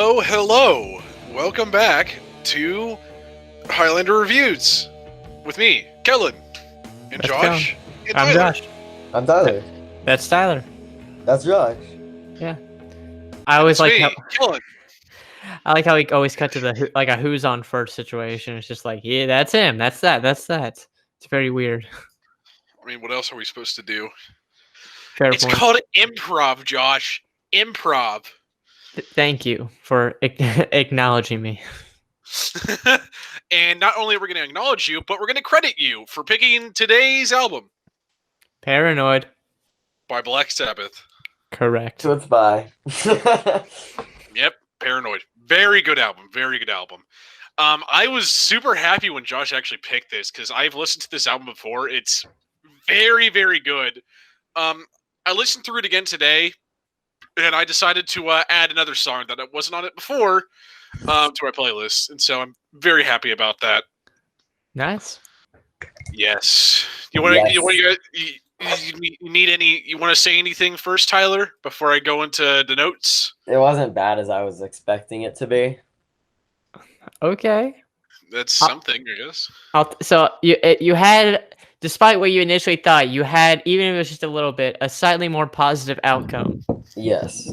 Hello, hello. Welcome back to Highlander Reviews with me, Kellen, and Let's Josh, go. and I'm Tyler. Josh. I'm Tyler. That's Tyler. That's Josh. Yeah. I always It's like me, how Kellen. we always cut to the like a who's on first situation. It's just like, yeah, that's him. That's that. That's that. It's very weird. I mean, what else are we supposed to do? Fair It's point. called improv, Josh. Improv. Thank you for acknowledging me. And not only are we going to acknowledge you, but we're going to credit you for picking today's album Paranoid. by Black Sabbath. Correct. So it's by. Yep, Paranoid. Very good album. Very good album. I was super happy when Josh actually picked this because I've listened to this album before. It's very, very good. I listened through it again today, and I decided to add another song that wasn't on it before to my playlist, and so I'm very happy about that. Nice. Yes. You want to? Yes. You need any? You want to say anything first, Tyler, before I go into the notes? It wasn't bad as I was expecting it to be. Okay. That's something, I guess. So you had, despite what you initially thought, you had, even if it was just a little bit, a slightly more positive outcome. Yes.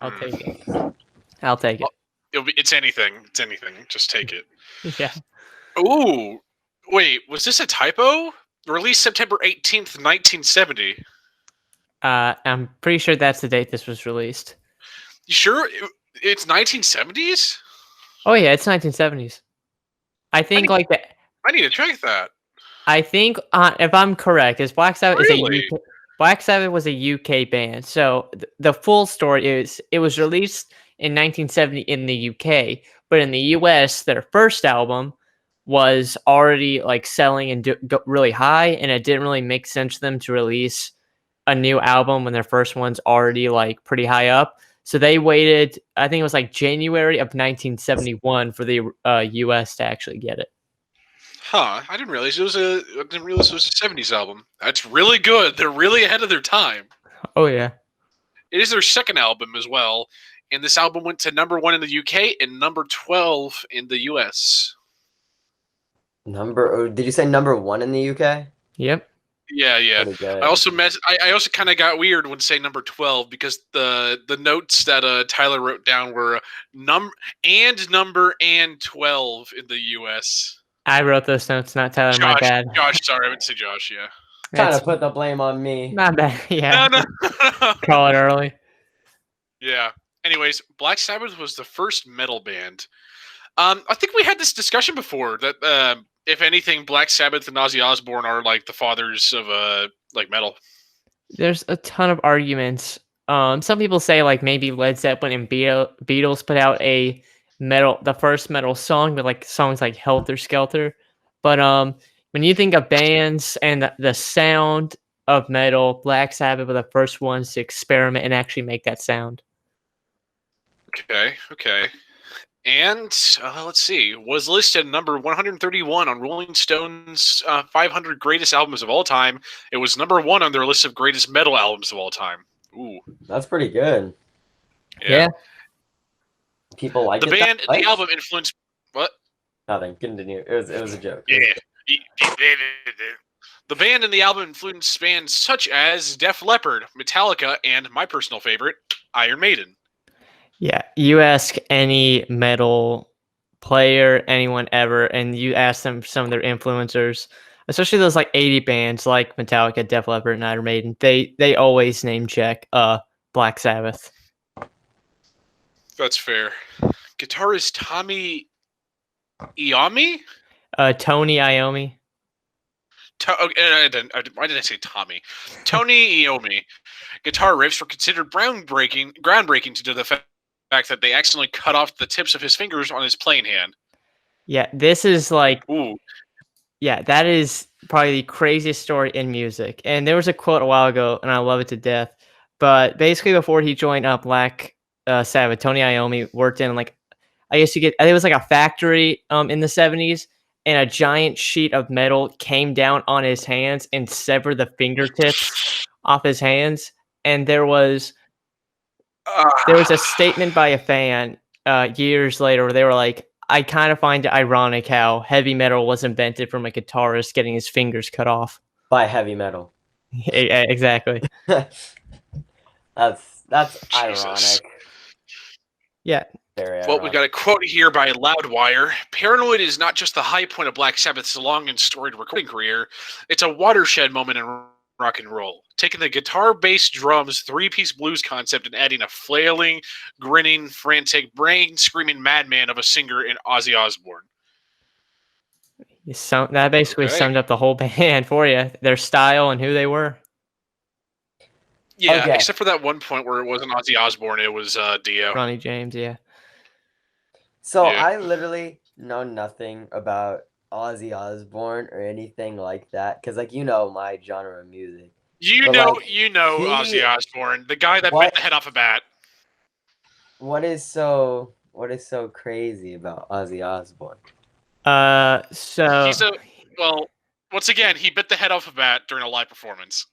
I'll take it. I'll take it. It's anything. It's anything. Just take it. Yeah. Ooh, wait, was this a typo? Released September 18th, 1970. I'm pretty sure that's the date this was released. You sure? It's 1970s? Oh yeah, it's 1970s. I think I need to check that. I think if I'm correct, is Black Sabbath Really? is a UK, Black Sabbath was a UK band. So the full story is it was released in 1970 in the UK, but in the US, their first album was already like selling and really high, and it didn't really make sense to them to release a new album when their first one's already like pretty high up. So they waited, I think it was like January of 1971 for the US to actually get it. Huh? I didn't realize it was a 70s album. That's really good. They're really ahead of their time. Oh yeah. It is their second album as well, and this album went to number 1 in the UK and number 12 in the US. Did you say number 1 in the UK? Yep. Yeah. I also I also kind of got weird when saying number 12 because the notes that Tyler wrote down were number and 12 in the US. I wrote those notes, not Tyler. My bad. Josh, sorry, I meant to say Josh. Yeah. Trying to put the blame on me. Not bad. Yeah. No. Call it early. Yeah. Anyways, Black Sabbath was the first metal band. I think we had this discussion before that if anything, Black Sabbath and Ozzy Osbourne are like the fathers of like metal. There's a ton of arguments. Some people say like maybe Led Zeppelin and Beatles put out the first metal song, but like songs like Helter Skelter. But when you think of bands and the sound of metal, Black Sabbath were the first ones to experiment and actually make that sound. Okay. And let's see, was listed number 131 on Rolling Stone's 500 greatest albums of all time. It was number 1 on their list of greatest metal albums of all time. Ooh, that's pretty good. Yeah. People like the band. The album influenced what? Nothing. Continue. It was a joke. Yeah. The band and the album influenced bands such as Def Leppard, Metallica, and my personal favorite, Iron Maiden. Yeah, you ask any metal player, anyone ever, and you ask them some of their influencers, especially those like 80 bands like Metallica, Def Leppard, and Iron Maiden. They always name check Black Sabbath. That's fair. Guitarist Tommy Iommi? Tony Iommi. Why did I say Tommy? Tony Iommi. Guitar riffs were considered groundbreaking to the fact that they accidentally cut off the tips of his fingers on his playing hand. Yeah, this is like... Ooh. Yeah, that is probably the craziest story in music. And there was a quote a while ago, and I love it to death. But basically, before he joined up Black Sabbath, Tony Iommi worked in like, I think it was like a factory in the 70s, and a giant sheet of metal came down on his hands and severed the fingertips off his hands. And there was There was a statement by a fan years later where they were like, I kind of find it ironic how heavy metal was invented from a guitarist getting his fingers cut off. By heavy metal. Exactly. That's Jesus. ironic. Yeah. Very Well, we ironic. got a quote here by Loudwire. Paranoid is not just the high point of Black Sabbath's long and storied recording career. It's a watershed moment in rock and roll. Taking the guitar-based drums, three-piece blues concept and adding a flailing, grinning, frantic, brain-screaming madman of a singer in Ozzy Osbourne. That basically summed up the whole band for you, their style and who they were. Yeah, Okay. except for that one point where it wasn't Ozzy Osbourne, it was Dio. Ronnie James, yeah. So Yeah. I literally know nothing about Ozzy Osbourne or anything like that, because like my genre of music. You But, know like, Ozzy Osbourne, the guy that bit the head off a bat. What is so crazy about Ozzy Osbourne? So once again, he bit the head off a bat during a live performance.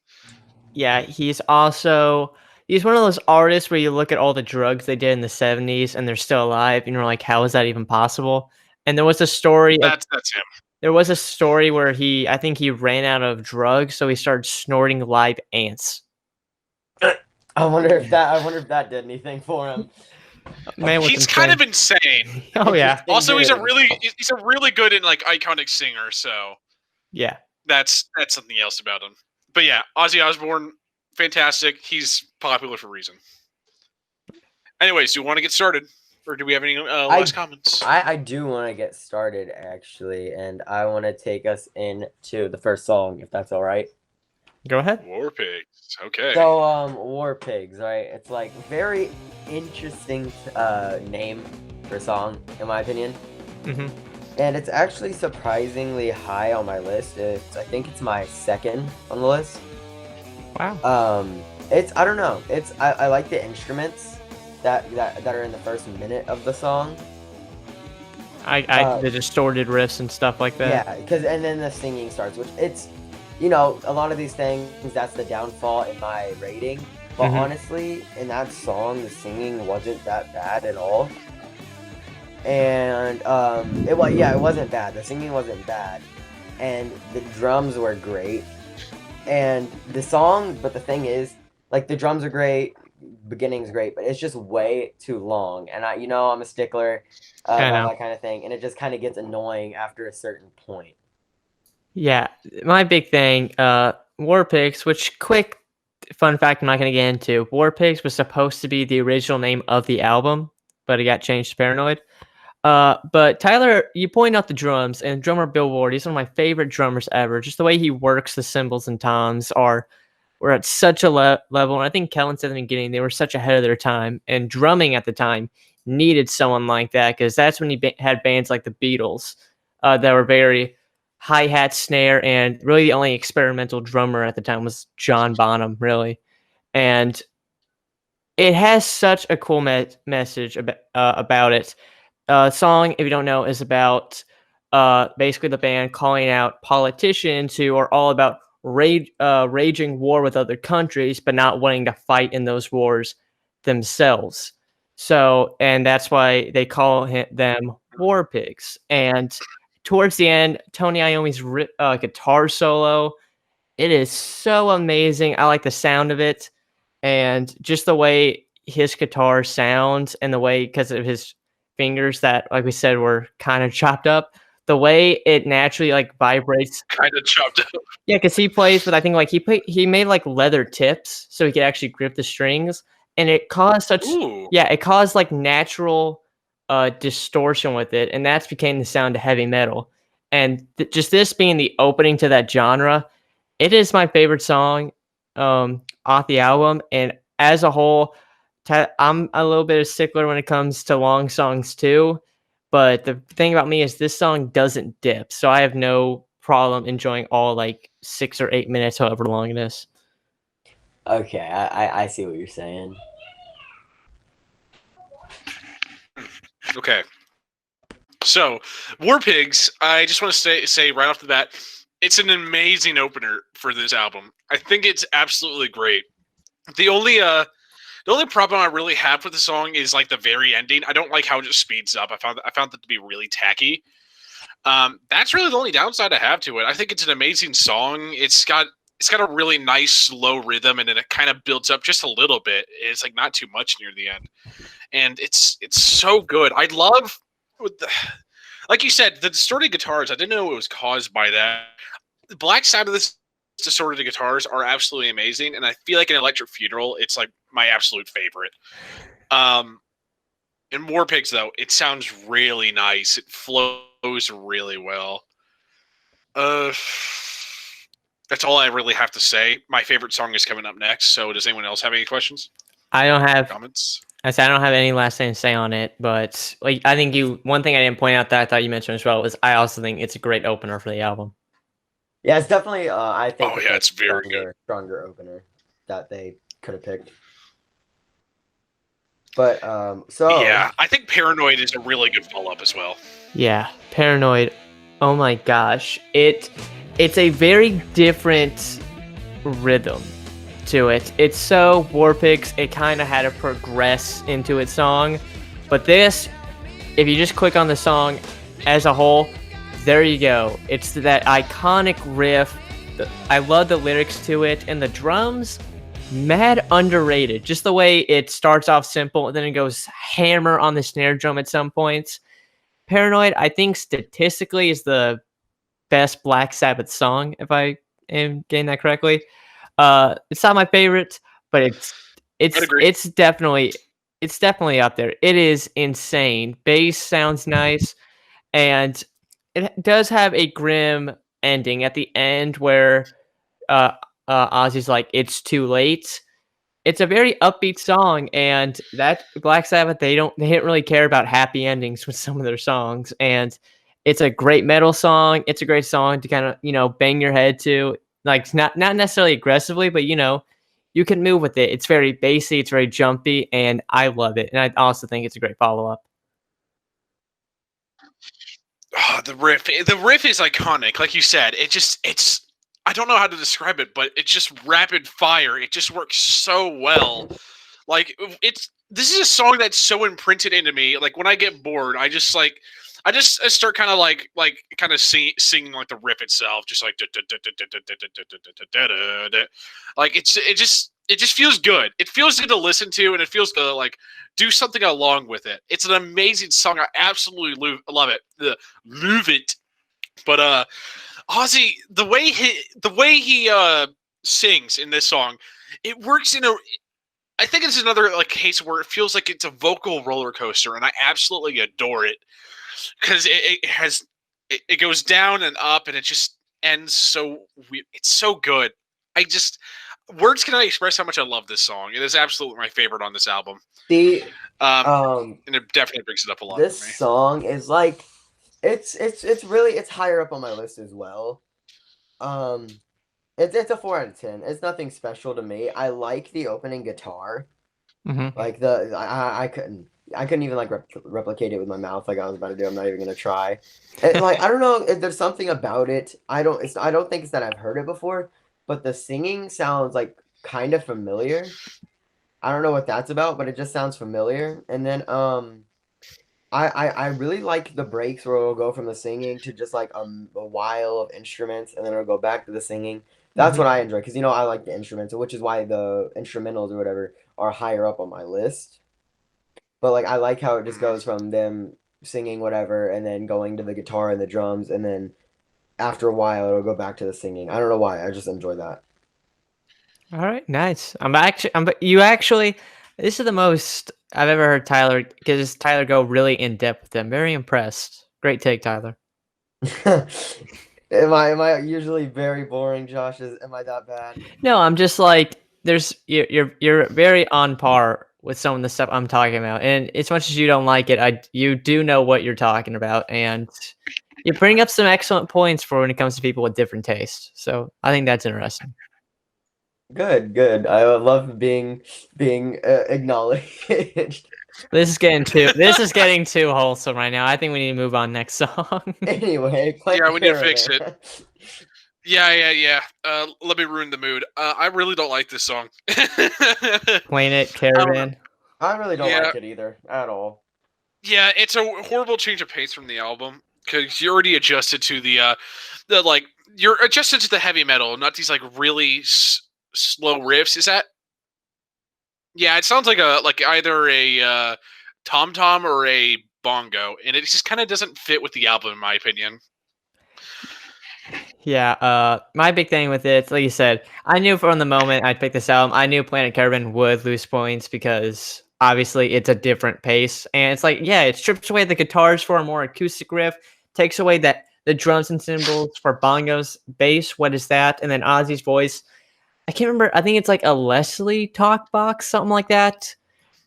Yeah, he's one of those artists where you look at all the drugs they did in the 70s and they're still alive, and you're like, how is that even possible? And there was a story. That's him. There was a story where I think he ran out of drugs, so he started snorting live ants. I wonder if that did anything for him. Man, he's kind of insane. Oh yeah. Also, he's a really good and like iconic singer. So yeah, that's something else about him. But yeah, Ozzy Osbourne, fantastic. He's popular for a reason. Anyways, do you want to get started, or do we have any last comments? I do want to get started actually, and I want to take us into the first song, if that's all right. Go ahead. War Pigs. Okay. So War Pigs, right? It's like very interesting name for a song, in my opinion. Mm-hmm. And it's actually surprisingly high on my list. I think it's my second on the list. Wow. I don't know. I like the instruments that are in the first minute of the song. The distorted riffs and stuff like that. Yeah, and then the singing starts, which it's a lot of these things, that's the downfall in my rating. But honestly, in that song, the singing wasn't that bad at all. And it wasn't bad. The singing wasn't bad, and the drums were great, and the song. But the thing is, like, the drums are great, beginning's great, but it's just way too long. And I'm a stickler about that kind of thing, and it just kind of gets annoying after a certain point. Yeah, my big thing, War Pigs, which, quick fun fact I'm not going to get into, War Pigs was supposed to be the original name of the album, but it got changed to Paranoid. But Tyler, you point out the drums, and drummer Bill Ward, he's one of my favorite drummers ever. Just the way he works the cymbals and toms were at such a level. And I think Kellen said in the beginning, they were such ahead of their time. And drumming at the time needed someone like that, because that's when you had bands like the Beatles that were very hi-hat, snare, and really the only experimental drummer at the time was John Bonham, really. And it has such a cool message about it. Song, if you don't know, is about basically the band calling out politicians who are all about raging war with other countries, but not wanting to fight in those wars themselves. So, and that's why they call them War Pigs. And towards the end, Tony Iommi's guitar solo, it is so amazing. I like the sound of it, and just the way his guitar sounds, and the way, because of his fingers that, like we said, were kind of chopped up, the way it naturally like vibrates. Kind of chopped up. Yeah, because he plays with, I think, like he made like leather tips so he could actually grip the strings, and it caused like natural distortion with it, and that's became the sound of heavy metal. And just this being the opening to that genre, it is my favorite song off the album, and as a whole, I'm a little bit of a stickler when it comes to long songs too, but the thing about me is this song doesn't dip, so I have no problem enjoying all like 6 or 8 minutes, however long it is. Okay, I see what you're saying. Okay. So, War Pigs, I just want to say right off the bat, it's an amazing opener for this album. I think it's absolutely great. The only The only problem I really have with the song is like the very ending. I don't like how it just speeds up. I found that to be really tacky. That's really the only downside I have to it. I think it's an amazing song. It's got a really nice slow rhythm, and then it kind of builds up just a little bit. It's like not too much near the end, and it's so good. I love, like you said, the distorted guitars. I didn't know it was caused by that. The Black side of this distorted guitars are absolutely amazing, and I feel like in Electric Funeral, it's like my absolute favorite. In War Pigs, though, it sounds really nice. It flows really well. Uh, that's all I really have to say. My favorite song is coming up next. So, does anyone else have any questions, I don't have. comments? I said I don't have any last thing to say on it, but like I think one thing I didn't point out that I thought you mentioned as well was I also think it's a great opener for the album. Yeah, it's definitely. I think. Oh, yeah, it's very good. Stronger opener that they could have picked. But so Yeah, I think Paranoid is a really good follow up as well. Yeah, Paranoid. Oh my gosh, it's a very different rhythm to it. It's so War Pigs. It kind of had to progress into its song, but this, if you just click on the song as a whole, there you go. It's that iconic riff. I love the lyrics to it, and the drums, mad underrated. Just the way it starts off simple, and then it goes hammer on the snare drum at some points. Paranoid, I think statistically is the best Black Sabbath song, if I am getting that correctly. It's not my favorite, but it's definitely up there. It is insane. Bass sounds nice, and it does have a grim ending at the end where Ozzy's like, "It's too late." It's a very upbeat song, and that Black Sabbath, they didn't really care about happy endings with some of their songs, and it's a great metal song. It's a great song to kind of, bang your head to, like not necessarily aggressively, but you can move with it. It's very bassy, it's very jumpy, and I love it. And I also think it's a great follow-up. Oh, the riff is iconic. Like you said, it's I don't know how to describe it, but it's just rapid fire. It just works so well. Like this is a song that's so imprinted into me. Like when I get bored, I start kind of singing like the riff itself, just like like it just feels good. It feels good to listen to, and it feels good to like do something along with it. It's an amazing song. I absolutely love it. Love it. But Ozzy, the way he sings in this song, it works in a. I think it's another like case where it feels like it's a vocal roller coaster, and I absolutely adore it because it goes down and up, and it just ends so weird. It's so good. Words cannot express how much I love this song. It is absolutely my favorite on this album. The and it definitely brings it up a lot. This for me. song is like it's really higher up on my list as well. It's a 4 out of 10. It's nothing special to me. I like the opening guitar. Mm-hmm. Like I couldn't even like replicate it with my mouth like I was about to do. I'm not even gonna try. Like I don't know. There's something about it. I don't think it's that I've heard it before, but the singing sounds like kind of familiar. I don't know what that's about, but it just sounds familiar. And then I really like the breaks where it'll go from the singing to just like a while of instruments, and then it'll go back to the singing. That's what I enjoy because I like the instruments, which is why the instrumentals or whatever are higher up on my list. But like I like how it just goes from them singing whatever and then going to the guitar and the drums, and then after a while it'll go back to the singing. I don't know why. I just enjoy that. All right, nice. This is the most I've ever heard Tyler go really in depth with them. Very impressed. Great take, Tyler. Am I usually very boring, Josh? Am I that bad? No, I'm just like you're very on par with some of the stuff I'm talking about, and as much as you don't like it, you do know what you're talking about, and you bring up some excellent points for when it comes to people with different tastes. So I think that's interesting. Good. I love being acknowledged. This is getting too wholesome right now. I think we need to move on next song. Anyway, yeah, we need to fix it. Yeah. Let me ruin the mood. I really don't like this song. Planet Um, Caravan. I really don't yeah, like it either at all. yeah, it's a horrible change of pace from the album because you're already adjusted to the like you're adjusted to the heavy metal, not these like really slow riffs. Is that? Yeah, it sounds like either a tom tom or a bongo, and it just kind of doesn't fit with the album, in my opinion. Yeah, my big thing with it, like you said, I knew from the moment I picked this album, I knew Planet Caravan would lose points because obviously it's a different pace. And it's like, yeah, it strips away the guitars for a more acoustic riff, takes away that the drums and cymbals for bongos, bass, what is that? And then Ozzy's voice. I can't remember, I think it's like a Leslie talk box, something like that.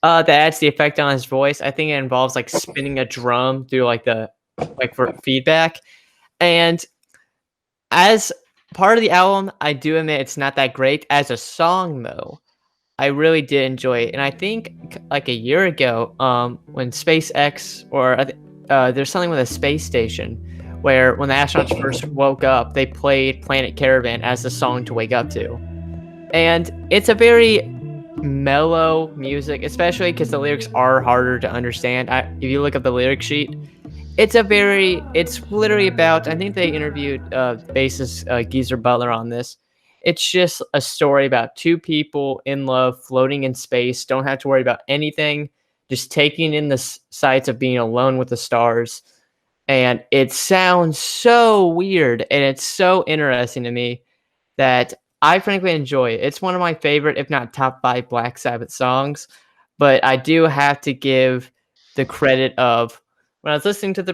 That adds the effect on his voice. I think it involves like spinning a drum through like for feedback. And as part of the album, I do admit it's not that great. As a song, though, I really did enjoy it. And I think like a year ago, when SpaceX there's something with a space station where when the astronauts first woke up, they played Planet Caravan as the song to wake up to. And it's a very mellow music, especially because the lyrics are harder to understand. If you look up the lyric sheet, it's literally about, I think they interviewed bassist Geezer Butler on this. It's just a story about two people in love floating in space, don't have to worry about anything, just taking in the sights of being alone with the stars. And it sounds so weird and it's so interesting to me that I frankly enjoy it. It's one of my favorite, if not top 5 Black Sabbath songs. But I do have to give the credit of when I was listening to the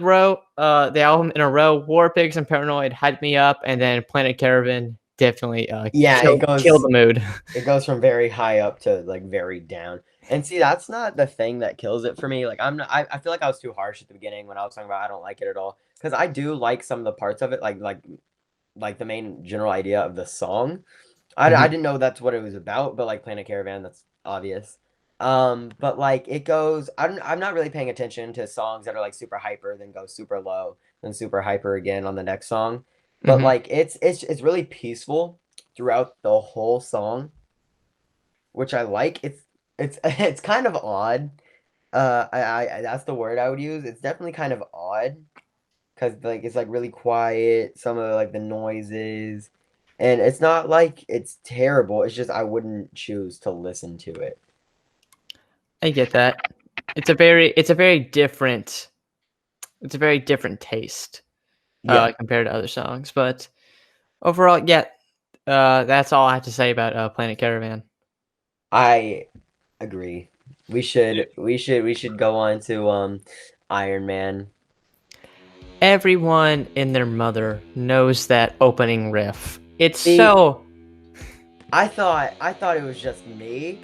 album in a row, War Pigs and Paranoid hyped me up, and then Planet Caravan definitely Yeah, killed the mood. it goes from very high up to like very down. And see, that's not the thing that kills it for me. Like I'm not, I feel like I was too harsh at the beginning when I was talking about I don't like it at all. Because I do like some of the parts of it, like the main general idea of the song. I Mhm. didn't know that's what it was about, but like Planet Caravan, that's obvious. But like it goes, I'm not really paying attention to songs that are like super hyper, then go super low, then super hyper again on the next song. But Mhm. like it's really peaceful throughout the whole song, which I like. It's it's kind of odd. I that's the word I would use. It's definitely kind of odd because like it's like really quiet. Some of like the noises, and it's not like it's terrible. It's just I wouldn't choose to listen to it. I get that. It's a very different taste Yeah, compared to other songs, but overall, yeah, that's all I have to say about Planet Caravan. I agree. We should go on to Iron Man. Everyone and their mother knows that opening riff. It's See, so I thought it was just me.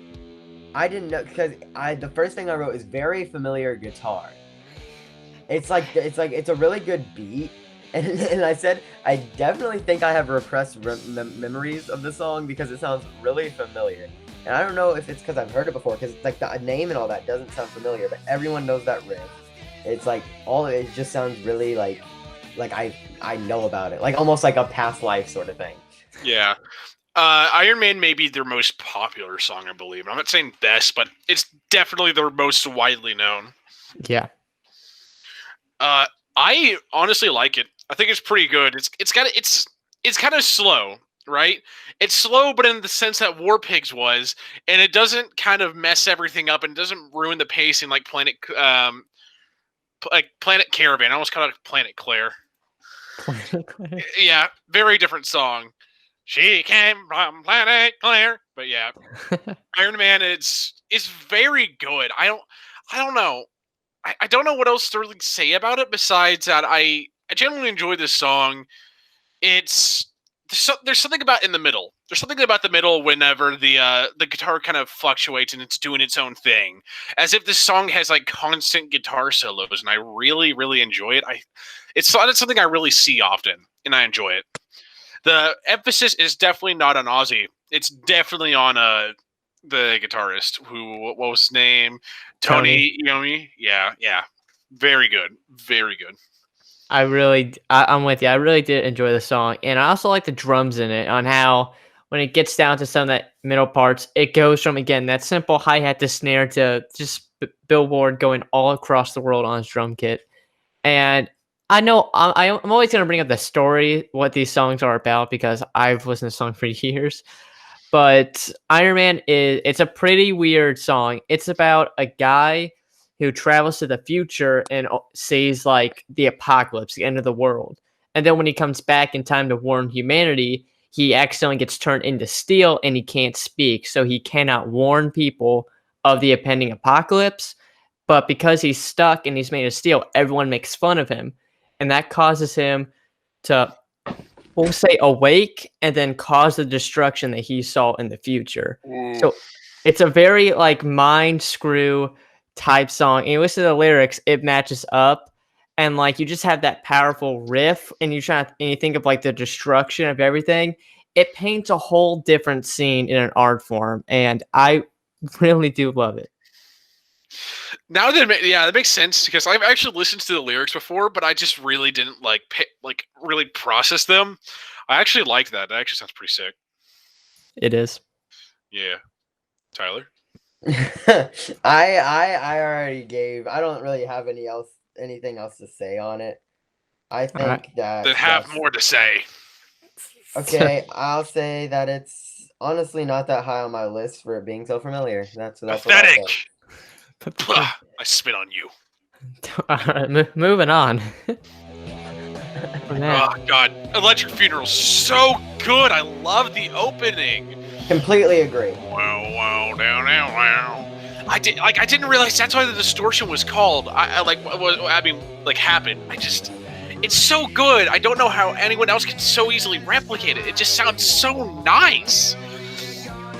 I didn't know because I the first thing I wrote is very familiar guitar. It's a really good beat, and I said I definitely think I have repressed memories of the song because it sounds really familiar. And I don't know if it's because I've heard it before because it's like the name and all that doesn't sound familiar, but everyone knows that riff. It's like all it just sounds really like I know about it, like almost like a past life sort of thing. Yeah. Iron Man may be their most popular song, I believe. I'm not saying best, but it's definitely their most widely known. yeah. Uh, I honestly like it. I think it's pretty good. It's kind of slow, right? It's slow, but in the sense that War Pigs was, and it doesn't kind of mess everything up and doesn't ruin the pacing like Planet Caravan. I almost called it Planet Claire. Yeah, very different song. She came from Planet Claire, but yeah, Iron Man is very good. I don't know. I don't know what else to really say about it besides that I genuinely enjoy this song. It's there's something about in the middle. There's something about the middle whenever the guitar kind of fluctuates and it's doing its own thing, as if this song has like constant guitar solos, and I really enjoy it. It's not something I really see often, and I enjoy it. The emphasis is definitely not on Ozzy. It's definitely on the guitarist who what was his name? Tony. Tony Iommi. Yeah. Very good. Very good. I'm with you. I really did enjoy the song, and I also like the drums in it. On how when it gets down to some of that middle parts, it goes from again that simple hi hat to snare to just Billboard going all across the world on his drum kit. And I know I'm always gonna bring up the story, what these songs are about, because I've listened to the song for years. But Iron Man it's a pretty weird song. It's about a guy who travels to the future and sees like the apocalypse, the end of the world. And then when he comes back in time to warn humanity, he accidentally gets turned into steel and he can't speak. So he cannot warn people of the impending apocalypse. But because he's stuck and he's made of steel, everyone makes fun of him. And that causes him to, we'll say, awake and then cause the destruction that he saw in the future. So it's a very like mind screw type song. And you listen to the lyrics, it matches up. And like you just have that powerful riff and you think of like the destruction of everything. It paints a whole different scene in an art form. And I really do love it. Now that makes sense because I've actually listened to the lyrics before, but I just really didn't really process them. I actually like that. That actually sounds pretty sick. It is. Yeah, Tyler. I already gave. I don't really have anything else to say on it. I think that. Then have more to say. Okay, I'll say that it's honestly not that high on my list for it being so familiar. That's Pathetic. What I spit on you. Moving on. Oh God, Electric Funeral's so good. I love the opening. Completely agree. Wow, down, wow. I didn't realize that's why the distortion was called. Happened. It's so good. I don't know how anyone else can so easily replicate it. It just sounds so nice.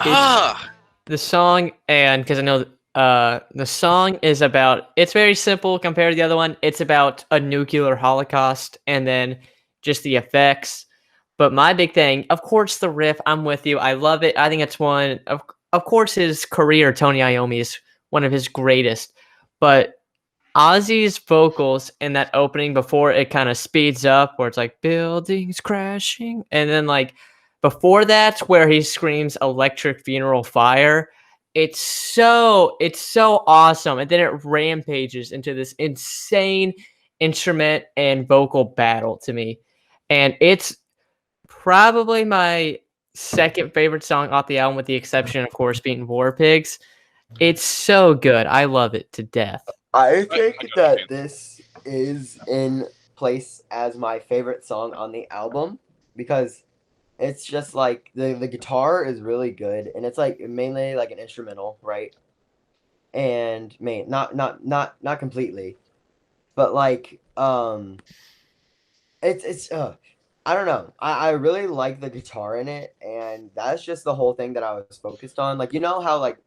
The song, and because I know the song is about, it's very simple compared to the other one. It's about a nuclear holocaust and then just the effects. But my big thing, of course, the riff, I'm with you. I love it. I think it's one of course, his career, Tony Iommi, is one of his greatest. But Ozzy's vocals in that opening before it kind of speeds up, where it's like buildings crashing, and then like before that, where he screams "Electric Funeral Fire," it's so awesome, and then it rampages into this insane instrument and vocal battle to me, and it's probably my second favorite song off the album, with the exception, of course, being War Pigs. It's so good. I love it to death. I think that this is in place as my favorite song on the album because it's just like the guitar is really good and it's like mainly like an instrumental, right? And not completely, but like it's I don't know. I really like the guitar in it, and that's just the whole thing that I was focused on. Like, you know how like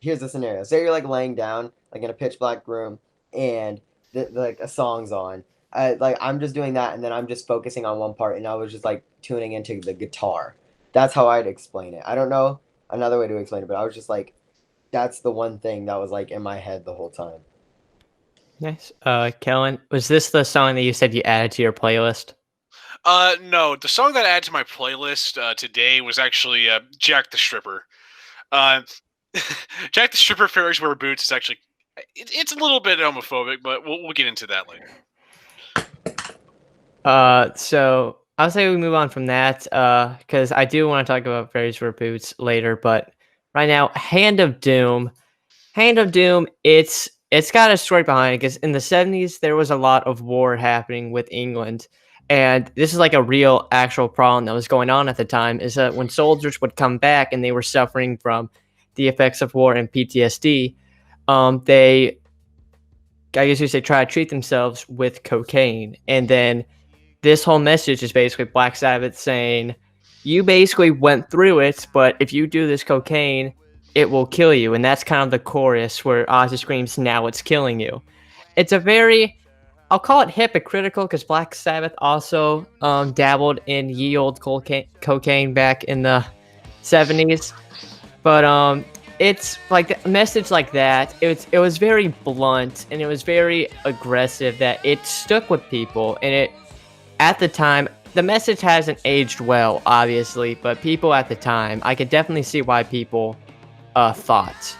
here's the scenario. Say you're like laying down like in a pitch black room and like a song's on. I'm just doing that and then I'm just focusing on one part and I was just like tuning into the guitar. That's how I'd explain it. I don't know another way to explain it, but I was just like that's the one thing that was like in my head the whole time. Nice. Kellen, was this the song that you said you added to your playlist? No, the song that I added to my playlist today was actually Jack the Stripper. Jack the Stripper Fairies Wear Boots is actually it's a little bit homophobic, but we'll get into that later. So I'll say we move on from that because I do want to talk about Fairies Wear Boots later, but right now, Hand of Doom, it's got a story behind it because in the 70s there was a lot of war happening with England. And this is like a real actual problem that was going on at the time, is that when soldiers would come back and they were suffering from the effects of war and PTSD, I guess you say, try to treat themselves with cocaine. And then this whole message is basically Black Sabbath saying, you basically went through it, but if you do this cocaine, it will kill you. And that's kind of the chorus where Ozzy screams, now it's killing you. It's a very, I'll call it hypocritical, because Black Sabbath also dabbled in ye old cocaine back in the 70s. But it's like a message like that. It was very blunt and it was very aggressive that it stuck with people. And it at the time, the message hasn't aged well, obviously, but people at the time, I could definitely see why people thought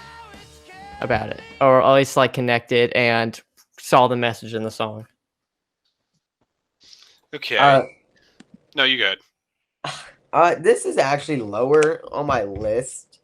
about it, or at least like connected and saw the message in the song. Okay. No, you good. This is actually lower on my list.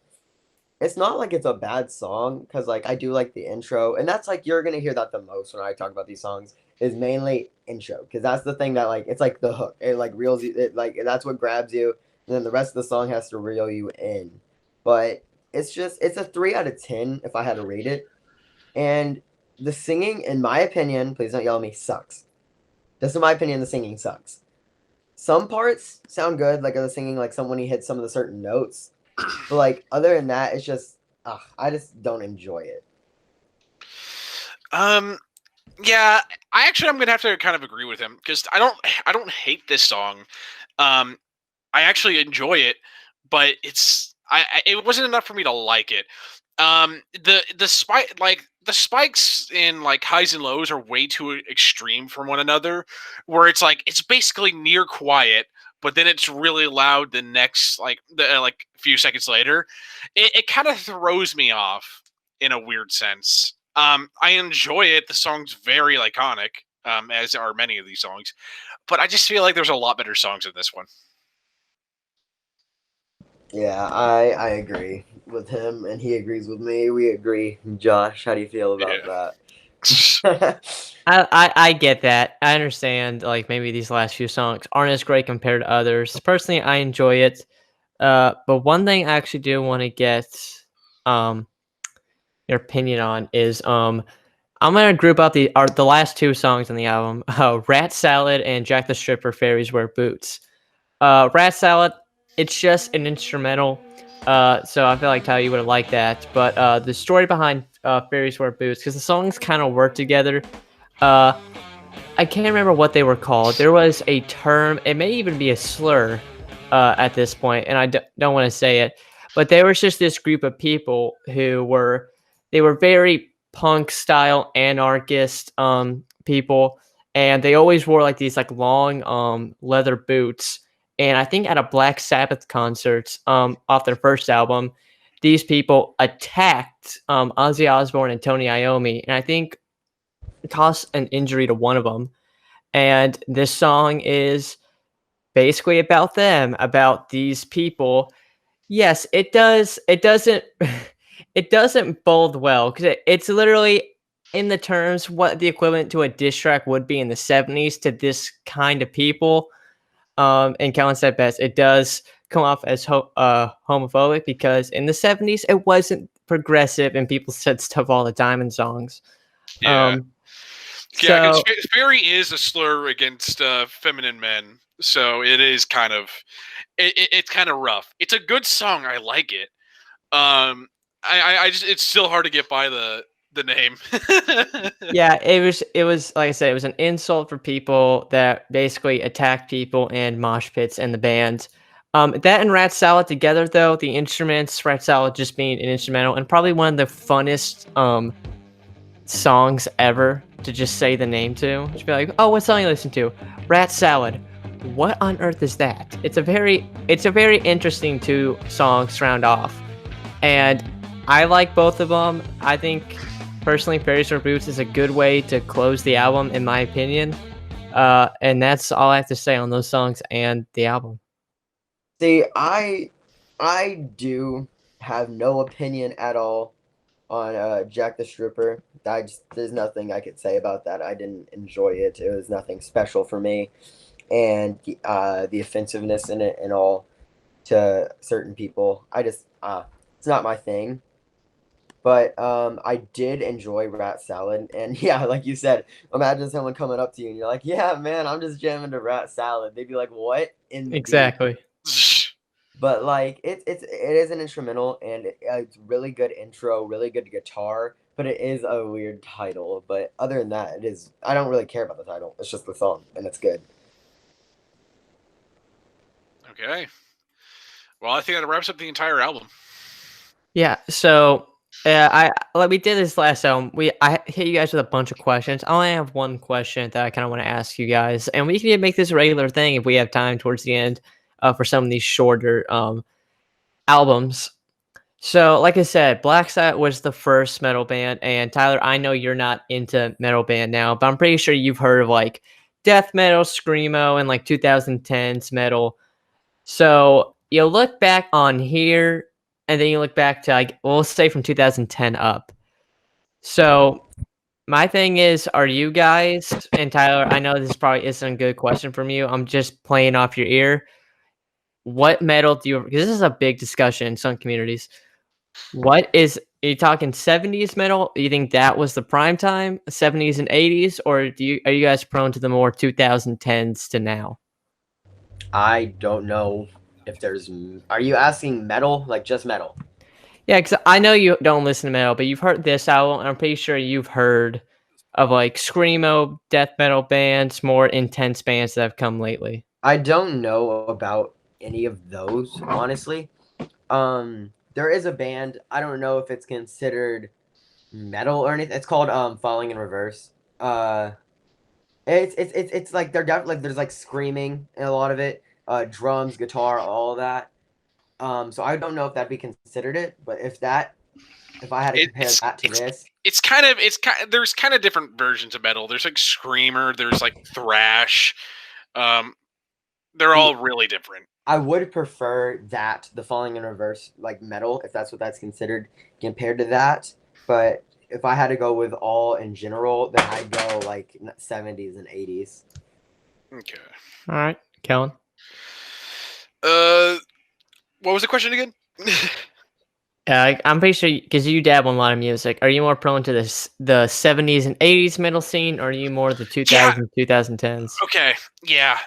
It's not like it's a bad song because like I do like the intro, and that's like you're gonna hear that the most when I talk about these songs is mainly intro because that's the thing that like it's like the hook. It like reels you. It like that's what grabs you, and then the rest of the song has to reel you in. But it's a 3 out of 10 if I had to rate it, and the singing, in my opinion, please don't yell at me, sucks. Just in my opinion, the singing sucks. Some parts sound good, like the singing, like someone he hits some of the certain notes. But like other than that, it's just I just don't enjoy it. Um, yeah, I'm gonna have to kind of agree with him because I don't hate this song. Um, I actually enjoy it, but it wasn't enough for me to like it. The spikes in like highs and lows are way too extreme from one another, where it's like it's basically near quiet, but then it's really loud the next like few seconds later. It kind of throws me off in a weird sense. I enjoy it. The song's very iconic, as are many of these songs, but I just feel like there's a lot better songs in this one. Yeah, I agree with him, and he agrees with me. We agree. Josh, how do you feel about Yeah. that? I get that. I understand. Like maybe these last few songs aren't as great compared to others. Personally, I enjoy it. But one thing I actually do want to get um your opinion on is I'm gonna group up the last two songs on the album, Rat Salad and Jack the Stripper Fairies Wear Boots. Rat Salad, it's just an instrumental. So I feel like Tyler, you would have liked that. But the story behind Fairies Wear Boots, because the songs kind of work together. Uh, I can't remember what they were called. There was a term, it may even be a slur at this point, and don't want to say it, but there was just this group of people they were very punk style anarchist people, and they always wore like these like long leather boots. And I think at a Black Sabbath concert off their first album, these people attacked Ozzy Osbourne and Tony Iommi, and I think caused an injury to one of them. And this song is basically about them, about these people. Yes, it does. It doesn't. It doesn't bode well because it's literally in the terms what the equivalent to a diss track would be in the '70s to this kind of people. And Calvin said best. It does come off as homophobic because in the '70s it wasn't progressive and people said stuff all the time in songs. Yeah. Um, Yeah, because so fairy is a slur against feminine men, so it is kind of it's kind of rough. It's a good song. I like it. I just it's still hard to get by the name. yeah, it was like I said, it was an insult for people that basically attacked people in mosh pits and the band. That and Rat Salad together, though, the instruments, Rat Salad just being an instrumental, and probably one of the funnest songs ever to just say the name to. Just be like, oh, what song you listen to? Rat Salad. What on earth is that? It's a very interesting two songs to round off, and I like both of them. I think personally, Fairies Wear Boots is a good way to close the album, in my opinion. And that's all I have to say on those songs and the album. See, I do have no opinion at all on Jack the Stripper. There's nothing I could say about that. I didn't enjoy it. It was nothing special for me, and the offensiveness in it and all to certain people, it's not my thing. But I did enjoy Rat Salad, and yeah, like you said, imagine someone coming up to you and you're like, "Yeah, man, I'm just jamming to Rat Salad." They'd be like, "What in the?" Exactly. But like it is an instrumental, and it's really good intro, really good guitar. But it is a weird title. But other than that, it is. I don't really care about the title. It's just the song, and it's good. Okay. Well, I think that wraps up the entire album. Yeah. So I like we did this last album. I hit you guys with a bunch of questions. I only have one question that I kind of want to ask you guys, and we can make this a regular thing if we have time towards the end for some of these shorter albums. So, like I said, Black Sabbath was the first metal band, and Tyler, I know you're not into metal band now, but I'm pretty sure you've heard of like death metal, screamo, and like 2010s metal. So you look back on here, and then you look back to like we'll say from 2010 up. So my thing is, are you guys and Tyler? I know this probably isn't a good question from you. I'm just playing off your ear. What metal do you? Because this is a big discussion in some communities. What is? Are you talking 70s metal? You think that was the prime time, 70s and 80s, or are you guys prone to the more 2010s to now? I don't know if there's. Are you asking metal? Like just metal? Yeah, because I know you don't listen to metal, but you've heard this album, and I'm pretty sure you've heard of like screamo, death metal bands, more intense bands that have come lately. I don't know about any of those, honestly. There is a band. I don't know if it's considered metal or anything. It's called Falling in Reverse. Uh, it's like they're definitely like there's like screaming in a lot of it. Drums, guitar, all of that. So I don't know if that'd be considered it, but if I had to compare It's that to it's this, there's kind of different versions of metal. There's like screamer, there's like thrash. Um, they're all really different. I would prefer that the Falling in Reverse like metal, if that's what that's considered, compared to that. But if I had to go with all in general, then I'd go like 70s and 80s. Okay. All right, Kellen. Uh, what was the question again? I'm pretty sure because you dabble in a lot of music. Are you more prone to the 70s and 80s metal scene, or are you more the Yeah. 2000s, 2010s? Okay. Yeah.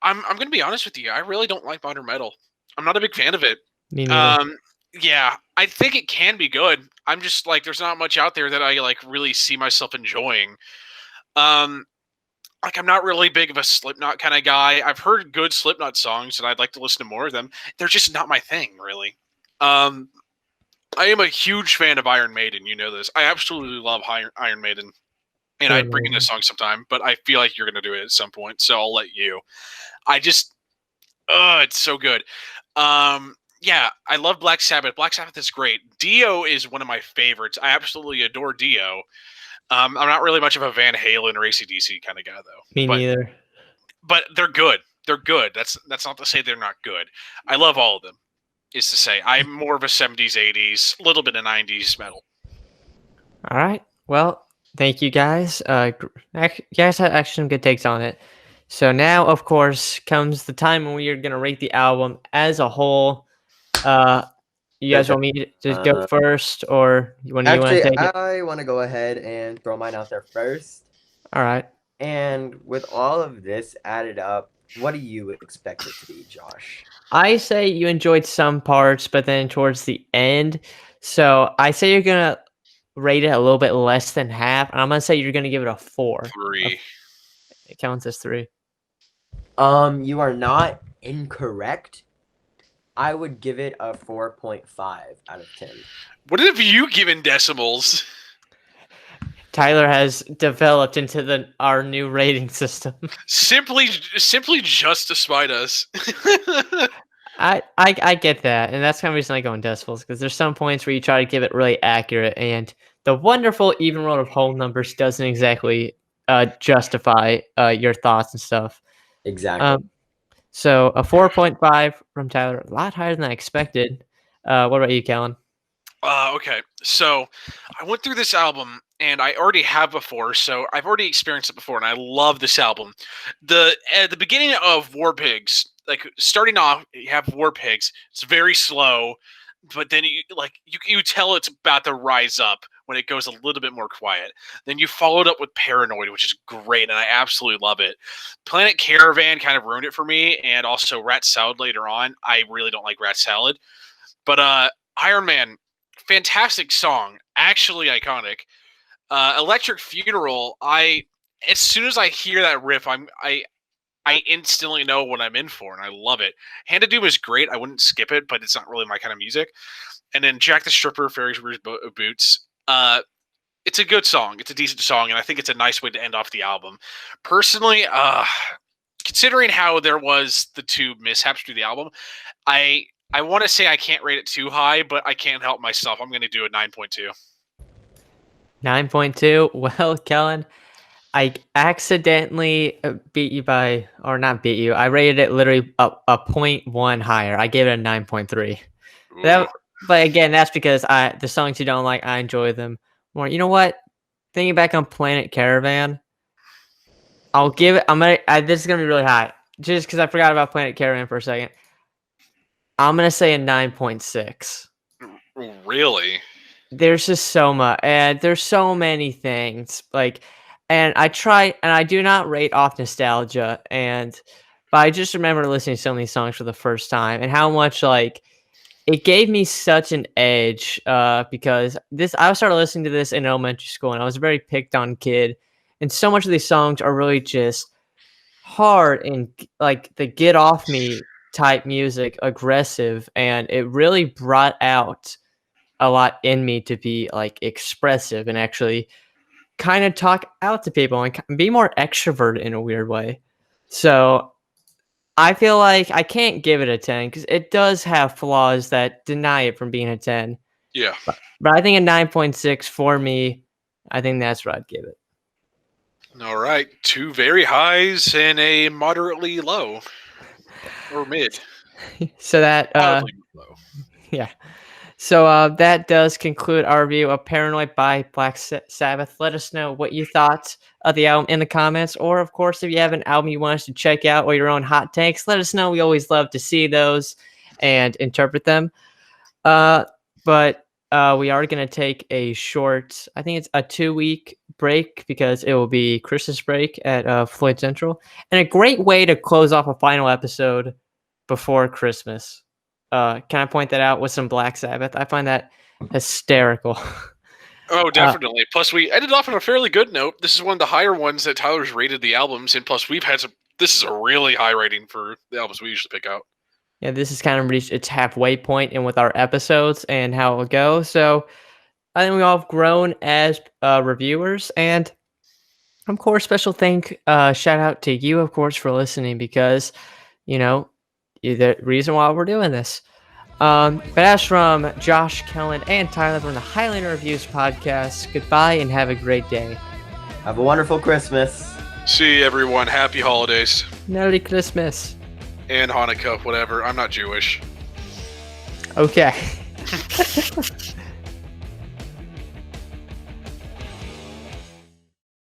I'm gonna be honest with you. I really don't like modern metal. I'm not a big fan of it. Me neither. Um, yeah, I think it can be good. I'm just like, there's not much out there that I like really see myself enjoying. Um, like I'm not really big of a Slipknot kind of guy. I've heard good Slipknot songs, and I'd like to listen to more of them. They're just not my thing, really. Um, I am a huge fan of Iron Maiden. You know this. I absolutely love Iron Maiden, and They're I'd bring in a amazing. song sometime. But I feel like you're gonna do it at some point, so I'll let you. I just, it's so good. Yeah, I love Black Sabbath. Black Sabbath is great. Dio is one of my favorites. I absolutely adore Dio. I'm not really much of a Van Halen or AC/DC kind of guy though, Me but neither. they're good. They're good. That's not to say they're not good. I love all of them. Is to say I'm more of a 70s, 80s, a little bit of 90s metal. All right. Well, thank you guys. You guys had actually some good takes on it. So now, of course, comes the time when we are gonna rate the album as a whole. You guys want me to go first, or you want to Actually, take it? I want to go ahead and throw mine out there first. All right. And with all of this added up, what do you expect it to be, Josh? I say you enjoyed some parts, but then towards the end, so I say you're gonna rate it a little bit less than half, and I'm gonna say you're gonna give it a 4. 3. It counts as 3. You are not incorrect. I would give it a 4.5 out of 10. What have you given decimals? Tyler has developed into our new rating system. Simply just to spite us. I get that, and that's kind of the reason I go in decimals, because there's some points where you try to give it really accurate, and the wonderful even world of whole numbers doesn't exactly justify your thoughts and stuff. Exactly. So a 4.5 from Tyler, a lot higher than I expected. What about you, Kellen? Okay, so I went through this album, and I already have before, so I've already experienced it before, and I love this album. At the beginning of War Pigs, like starting off, you have War Pigs. It's very slow, but then you tell it's about to rise up when it goes a little bit more quiet. Then you followed up with Paranoid, which is great, and I absolutely love it. Planet Caravan kind of ruined it for me, and also Rat Salad later on. I really don't like Rat Salad, but Iron Man, fantastic song, actually iconic. Electric Funeral, as soon as I hear that riff, I instantly know what I'm in for, and I love it. Hand of Doom is great. I wouldn't skip it, but it's not really my kind of music. and then Jack the Stripper, Fairies Wears Boots. It's a good song. It's a decent song, and I think it's a nice way to end off the album. Personally, considering how there was the two mishaps through the album, I want to say I can't rate it too high, but I can't help myself. I'm going to do a 9.2. 9.2. Well, Kellen, I accidentally beat you by, or not beat you. I rated it literally a 0.1 higher. I gave it a 9.3. But again, that's because the songs you don't like, I enjoy them more. You know what? Thinking back on Planet Caravan, I'll give it. This is gonna be really high, just because I forgot about Planet Caravan for a second. I'm gonna say a 9.6. Really? There's just so much, and there's so many things and I do not rate off nostalgia, but I just remember listening to so many songs for the first time and how much it gave me such an edge because I started listening to this in elementary school, and I was a very picked on kid, and so much of these songs are really just hard and the get off me type music, aggressive, and it really brought out a lot in me to be expressive and actually kind of talk out to people and be more extroverted in a weird way. So I feel like I can't give it a 10 because it does have flaws that deny it from being a 10. Yeah. But I think a 9.6 for me, I think that's what I'd give it. All right. 2 very highs and a moderately low. Or mid. So that Moderately low. Yeah. So that does conclude our review of Paranoid by Black Sabbath. Let us know what you thought of the album in the comments, or of course, if you have an album you want us to check out or your own hot takes, let us know. We always love to see those and interpret them. But we are going to take a short, I think it's a 2-week break because it will be Christmas break at Floyd Central, and a great way to close off a final episode before Christmas. Can I point that out with some Black Sabbath? I find that hysterical. Oh, definitely. Plus, we ended off on a fairly good note. This is one of the higher ones that Tyler's rated the albums, and plus, we've had some. This is a really high rating for the albums we usually pick out. Yeah, this has kind of reached its halfway point in with our episodes and how it will go. So I think we all have grown as reviewers, and of course, special shout out to you, of course, for listening because you're the reason why we're doing this. But as from Josh, Kellen, and Tyler from the Highlander'views podcast, goodbye and have a great day. Have a wonderful Christmas. See everyone. Happy holidays. Merry Christmas. And Hanukkah, whatever. I'm not Jewish. Okay.